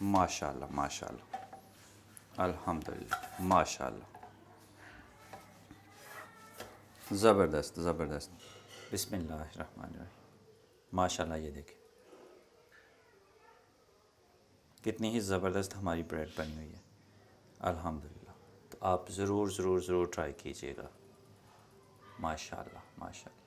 माशाल्लाह माशाल्लाह, अल्हम्दुलिल्लाह माशाल्लाह, ज़बरदस्त ज़बरदस्त। बिस्मिल्लाहिर्रहमानिर्रहीम। माशाल्लाह, ये देखें कितनी ही ज़बरदस्त हमारी ब्रेड बनी हुई है, अल्हम्दुलिल्लाह। तो आप ज़रूर ज़रूर ज़रूर ट्राई कीजिएगा। माशाल्लाह माशाल्लाह।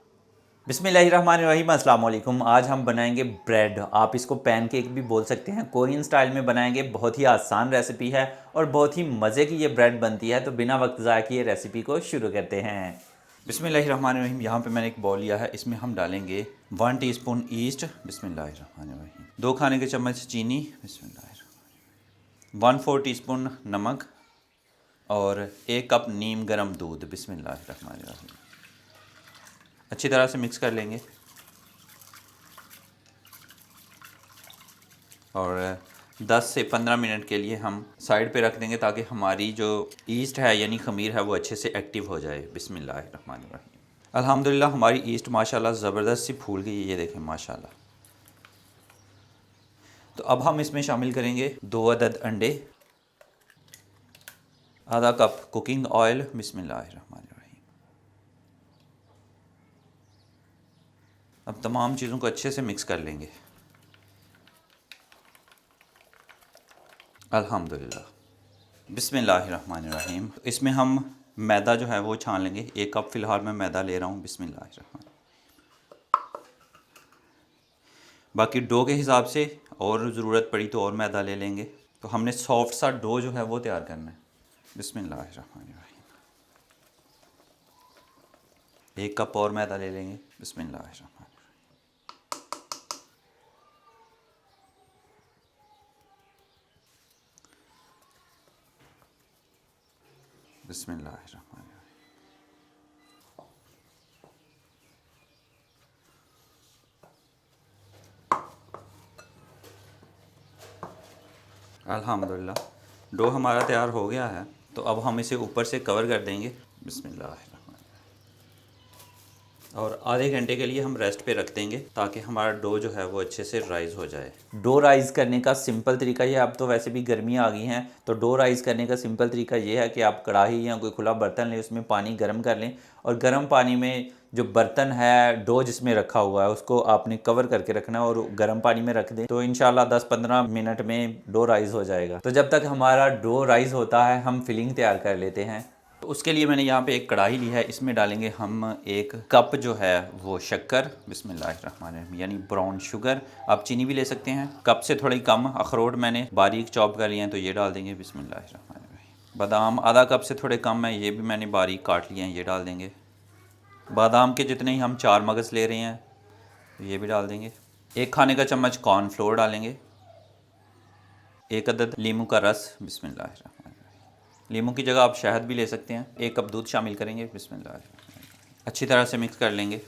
बिस्मिल्लाहिर्रहमानिर्रहीम, अस्सलाम वालेकुम। आज हम बनाएंगे ब्रेड। आप इसको पैनकेक भी बोल सकते हैं, कोरियन स्टाइल में बनाएंगे। बहुत ही आसान रेसिपी है और बहुत ही मज़े की ये ब्रेड बनती है। तो बिना वक्त ज़ाया किए रेसिपी को शुरू करते हैं। बिस्मिल्लाहिर्रहमानिर्रहीम। यहाँ पे मैंने एक बॉल लिया है, इसमें हम डालेंगे 1 टीस्पून ईस्ट, बिस्मिल्लाहिर्रहमानिर्रहीम। 2 खाने के चम्मच चीनी, बिस्मिल्लाहिर्रहमानिर्रहीम। 1/4 टीस्पून नमक और 1 कप नीम गर्म दूध, बिस्मिल्लाहिर्रहमानिर्रहीम। अच्छी तरह से मिक्स कर लेंगे और 10 से 15 मिनट के लिए हम साइड पे रख देंगे ताकि हमारी जो ईस्ट है यानी खमीर है वो अच्छे से एक्टिव हो जाए। बिस्मिल्लाहिर्रहमानिर्रहीम। अल्हम्दुलिल्लाह हमारी ईस्ट माशाल्लाह ज़बरदस्त सी फूल गई है, ये देखें माशाल्लाह। तो अब हम इसमें शामिल करेंगे 2 अदद अंडे, आधा कप कुकिंग ऑयल, बिस्मिल्लाहिर्रहमानिर्रहीम। अब तमाम चीज़ों को अच्छे से मिक्स कर लेंगे, अल्हम्दुलिल्लाह। बिस्मिल्लाहिर्रहमानिर्रहीम। इसमें हम मैदा जो है वो छान लेंगे। 1 कप फ़िलहाल मैं मैदा ले रहा हूँ, बिस्मिल्लाहिर्रहमानिर्रहीम। बाकी डो के हिसाब से और ज़रूरत पड़ी तो और मैदा ले लेंगे। तो हमने सॉफ्ट सा डो जो है वो तैयार करना है, बिस्मिल्लाहिर्रहमानिर्रहीम। 1 कप और मैदा ले लेंगे, बिस्मिल्लाहिर्रहमानिर्रहीम। बिस्मिल्लाहिर्रहमानिर्रहीम। अल्हम्दुलिल्लाह डो हमारा तैयार हो गया है। तो अब हम इसे ऊपर से कवर कर देंगे, बिस्मिल्लाहिर्रहमानिर्रहीम। और आधे घंटे के लिए हम रेस्ट पे रख देंगे ताकि हमारा डो जो है वो अच्छे से राइज़ हो जाए। डो राइज़ करने का सिंपल तरीका ये, अब तो वैसे भी गर्मियाँ आ गई हैं, तो डो राइज़ करने का सिंपल तरीका ये है कि आप कढ़ाई या कोई खुला बर्तन लें, उसमें पानी गर्म कर लें और गर्म पानी में जो बर्तन है, डो जिसमें रखा हुआ है, उसको आपने कवर करके रखना है और गर्म पानी में रख दें। तो इंशाल्लाह 10-15 मिनट में डो राइज़ हो जाएगा। तो जब तक हमारा डो राइज़ होता है हम फिलिंग तैयार कर लेते हैं। तो उसके लिए मैंने यहाँ पे एक कढ़ाई ली है, इसमें डालेंगे हम 1 कप जो है वो शक्कर, बिस्मिल्लाहिर्रहमानिर्रहीम, यानी ब्राउन शुगर। आप चीनी भी ले सकते हैं। कप से थोड़ी कम अखरोट मैंने बारीक चॉप कर लिए हैं, तो ये डाल देंगे, बिस्मिल्लाहिर्रहमानिर्रहीम। बादाम आधा कप से थोड़े कम है, ये भी मैंने बारीक काट लिए हैं, ये डाल देंगे। बादाम के जितने ही हम 4 मगज़ ले रहे हैं, तो ये भी डाल देंगे। 1 खाने का चम्मच कॉर्नफ्लोर डालेंगे। 1 अदद लीमू का रस, बिस्मिल्लाहिर्रहमानिर्रहीम। लीमू की जगह आप शहद भी ले सकते हैं। 1 कप दूध शामिल करेंगे, बिस्मिल्लाह। अच्छी तरह से मिक्स कर लेंगे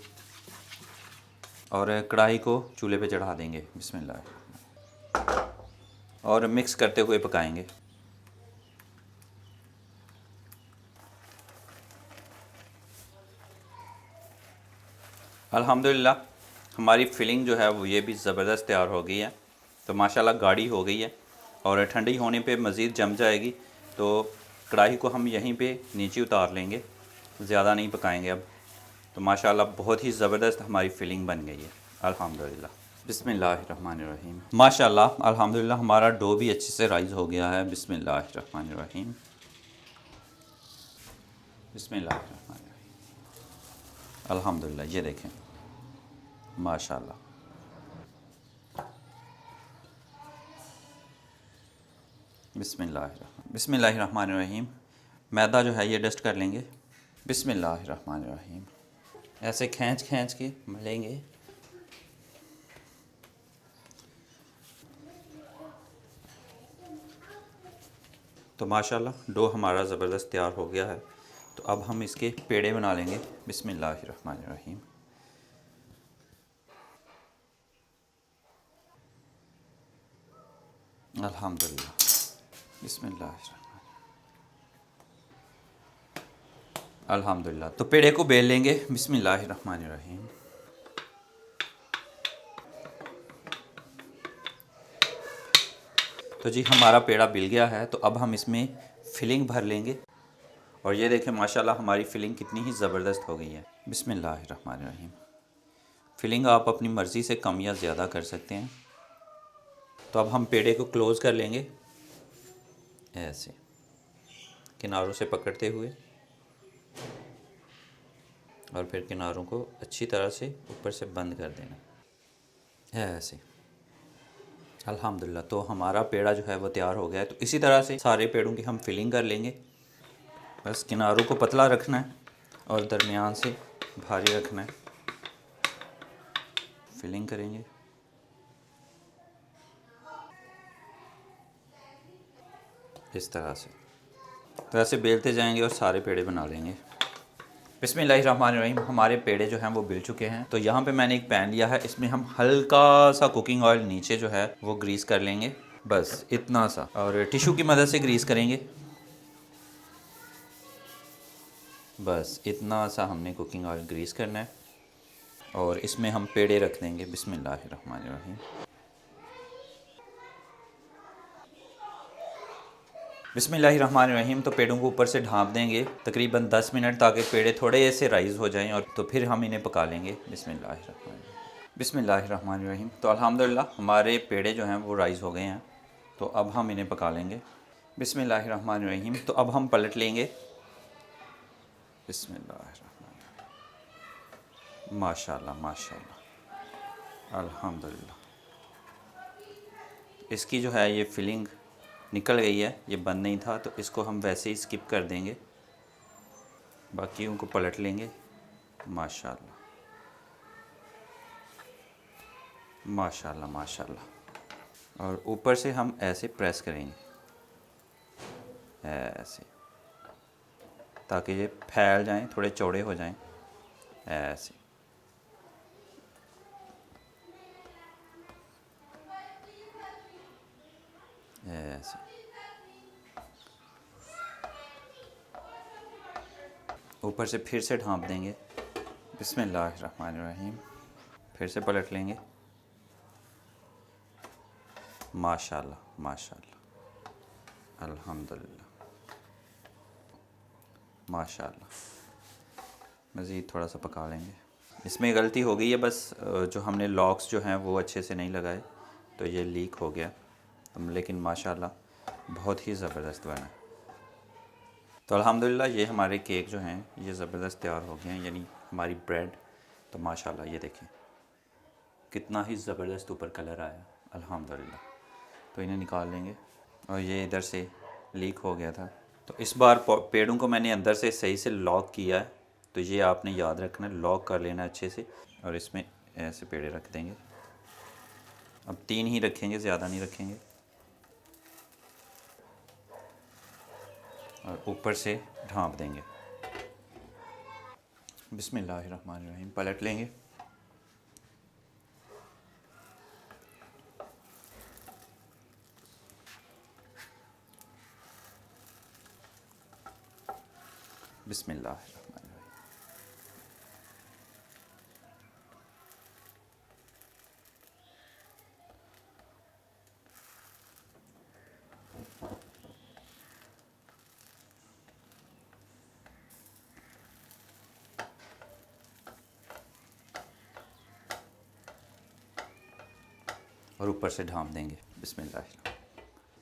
और कढ़ाई को चूल्हे पे चढ़ा देंगे, बिस्मिल्लाह, और मिक्स करते हुए पकाएंगे। अल्हम्दुलिल्लाह हमारी फिलिंग जो है वो ये भी ज़बरदस्त तैयार हो गई है। तो माशाल्लाह गाढ़ी हो गई है और ठंडी होने पे मज़ीद जम जाएगी। तो कढ़ाई को हम यहीं पे नीचे उतार लेंगे, ज़्यादा नहीं पकाएंगे अब। तो माशाल्लाह बहुत ही ज़बरदस्त हमारी फिलिंग बन गई है, अल्हम्दुलिल्लाह। बिस्मिल्लाहिर्रहमानिर्रहीम। माशाल्लाह अल्हम्दुलिल्लाह हमारा डो भी अच्छे से राइज़ हो गया है, बिस्मिल्लाहिर्रहमानिर्रहीम। बिस्मिल्लाहिर्रहमानिर्रहीम। अल्हम्दुलिल्लाह ये देखें माशाल्लाह। बिस्मिल्लाहिर्रहमानिर्रहीम। मैदा जो है ये डस्ट कर लेंगे, बिस्मिल्लाहिर्रहमानिर्रहीम। ऐसे खींच खींच के मलेंगे। तो माशाल्लाह डो हमारा ज़बरदस्त तैयार हो गया है। तो अब हम इसके पेड़े बना लेंगे, बिस्मिल्लाहिर्रहमानिर्रहीम। अल्हम्दुलिल्लाह, बिस्मिल्लाहिर्रहमानिर्रहीम। अल्हम्दुलिल्लाह तो पेड़े को बेल लेंगे, बिस्मिल्लाहिर्रहमानिर्रहीम। तो जी हमारा पेड़ा बिल गया है, तो अब हम इसमें फिलिंग भर लेंगे। और ये देखें माशाल्लाह हमारी फिलिंग कितनी ही ज़बरदस्त हो गई है। बिस्मिल्लाहिर्रहमानिर्रहीम। फिलिंग आप अपनी मर्ज़ी से कम या ज़्यादा कर सकते हैं। तो अब हम पेड़े को क्लोज़ कर लेंगे ऐसे, किनारों से पकड़ते हुए, और फिर किनारों को अच्छी तरह से ऊपर से बंद कर देना ऐसे। अल्हम्दुलिल्लाह, तो हमारा पेड़ा जो है वो तैयार हो गया है। तो इसी तरह से सारे पेड़ों की हम फिलिंग कर लेंगे। बस किनारों को पतला रखना है और दरमियान से भारी रखना है। फिलिंग करेंगे इस तरह से, तो ऐसे बेलते जाएंगे और सारे पेड़े बना लेंगे। बिस्मिल्लाहिर्रहमानिर्रहीम। हमारे पेड़े जो हैं वो बिल चुके हैं। तो यहाँ पे मैंने एक पैन लिया है, इसमें हम हल्का सा कुकिंग ऑयल नीचे जो है वो ग्रीस कर लेंगे, बस इतना सा, और टिश्यू की मदद से ग्रीस करेंगे। बस इतना सा हमने कुकिंग ऑयल ग्रीस करना है, और इसमें हम पेड़े रख देंगे। बिस्मिल्लाहिर्रहमानिर्रहीम। बिस्मिल्लाहिर्रहमानिर्रहीम। तो पेड़ों को ऊपर से ढाँप देंगे तकरीबन 10 मिनट, ताकि पेड़े थोड़े से राइज़ हो जाएं, और तो फिर हम इन्हें पका लेंगे। बिस्मिल्लाहिर्रहमानिर्रहीम। तो अल्हम्दुलिल्लाह हमारे पेड़े जो हैं वो राइज़ हो गए हैं। तो अब हम इन्हें पका लेंगे। बिस्मिल्लाहिर्रहमानिर्रहीम। तो अब हम पलट लेंगे। बिस्मिल्लाहिर्रहमानिर्रहीम। माशाल्लाह माशाल्लाह, अल्हम्दुलिल्लाह। इसकी जो है ये फिलिंग निकल गई है, ये बंद नहीं था, तो इसको हम वैसे ही स्किप कर देंगे, बाकियों को पलट लेंगे। माशाल्लाह माशाल्लाह माशाल्लाह। और ऊपर से हम ऐसे प्रेस करेंगे ऐसे, ताकि ये फैल जाएं, थोड़े चौड़े हो जाएं ऐसे। ऐसे ऊपर से फिर से ढाँप देंगे। बिस्मिल्लाहिर्रहमानिर्रहीम। फिर से पलट लेंगे। माशाल्लाह माशाल्लाह, अल्हम्दुलिल्लाह माशाल्लाह। मज़ीद थोड़ा सा पका लेंगे। इसमें गलती हो गई है, बस जो हमने लॉक्स जो हैं वो अच्छे से नहीं लगाए, तो ये लीक हो गया। लेकिन माशाल्लाह बहुत ही ज़बरदस्त बना है। तो अल्हम्दुलिल्लाह ये हमारे केक जो हैं ये ज़बरदस्त तैयार हो गए हैं, यानी हमारी ब्रेड। तो माशाल्लाह ये देखें कितना ही ज़बरदस्त ऊपर कलर आया, अल्हम्दुलिल्लाह। तो इन्हें निकाल लेंगे। और ये इधर से लीक हो गया था, तो इस बार पेड़ों को मैंने अंदर से सही से लॉक किया है। तो ये आपने याद रखना है, लॉक कर लेना अच्छे से, और इसमें ऐसे पेड़े रख देंगे। अब 3 ही रखेंगे, ज़्यादा नहीं रखेंगे। और ऊपर से ढाँप देंगे। बिस्मिल्लाहिर्रहमानिर्रहीम। पलट लेंगे। बिस्मिल्लाहिर्रहमानिर्रहीम। और ऊपर से ढाँप देंगे।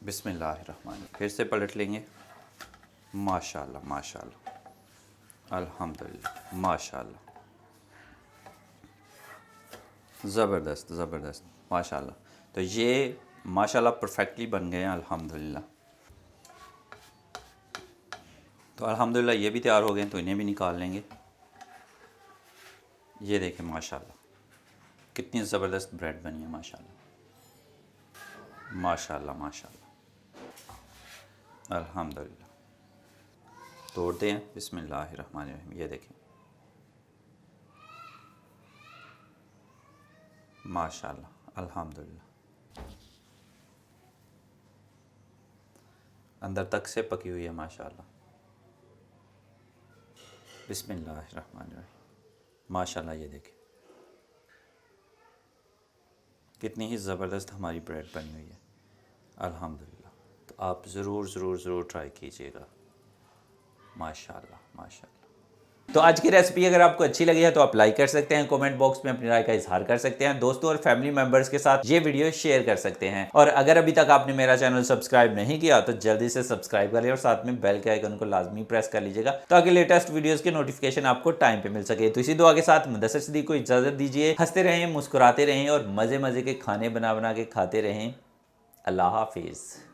बिस्मिल्लाहिर्रहमानिर्रहीम। फिर से पलट लेंगे। माशाल्लाह माशाल्लाह, अल्हम्दुलिल्लाह माशाल्लाह, ज़बरदस्त ज़बरदस्त माशाल्लाह। तो ये माशाल्लाह परफेक्टली बन गए हैं, अल्हम्दुलिल्लाह। तो अल्हम्दुलिल्लाह ये भी तैयार हो गए हैं, तो इन्हें भी निकाल लेंगे। ये देखें माशाल्लाह कितनी ज़बरदस्त ब्रेड बनी है, माशाल्लाह माशाल्लाह माशाल्लाह, अल्हम्दुलिल्लाह। तोड़ते हैं। बिस्मिल्लाहिर्रहमानिर्रहीम। ये देखें माशाल्लाह, अल्हम्दुलिल्लाह, अंदर तक से पकी हुई है माशाल्लाह। बिस्मिल्लाहिर्रहमानिर्रहीम। माशाल्लाह ये देखें कितनी ही ज़बरदस्त हमारी ब्रेड बनी हुई है। अल्हम्दुलिल्लाह। तो आप ज़रूर ट्राई कीजिएगा। माशाल्लाह माशाल्लाह। तो आज की रेसिपी अगर आपको अच्छी लगी है तो आप लाइक कर सकते हैं, कमेंट बॉक्स में अपनी राय का इजहार कर सकते हैं, दोस्तों और फैमिली मेंबर्स के साथ ये वीडियो शेयर कर सकते हैं। और अगर अभी तक आपने मेरा चैनल सब्सक्राइब नहीं किया तो जल्दी से सब्सक्राइब करें और साथ में बेल के आइकन को लाजमी प्रेस कर लीजिएगा ताकि लेटेस्ट वीडियोस के नोटिफिकेशन आपको टाइम पे मिल सके। तो इसी दुआ के साथ मुदस्सिर सिद्दीक को इजाजत दीजिए। हंसते रहें, मुस्कुराते रहें और मजे मजे के खाने बना बना के खाते रहें। अल्लाह हाफिज़।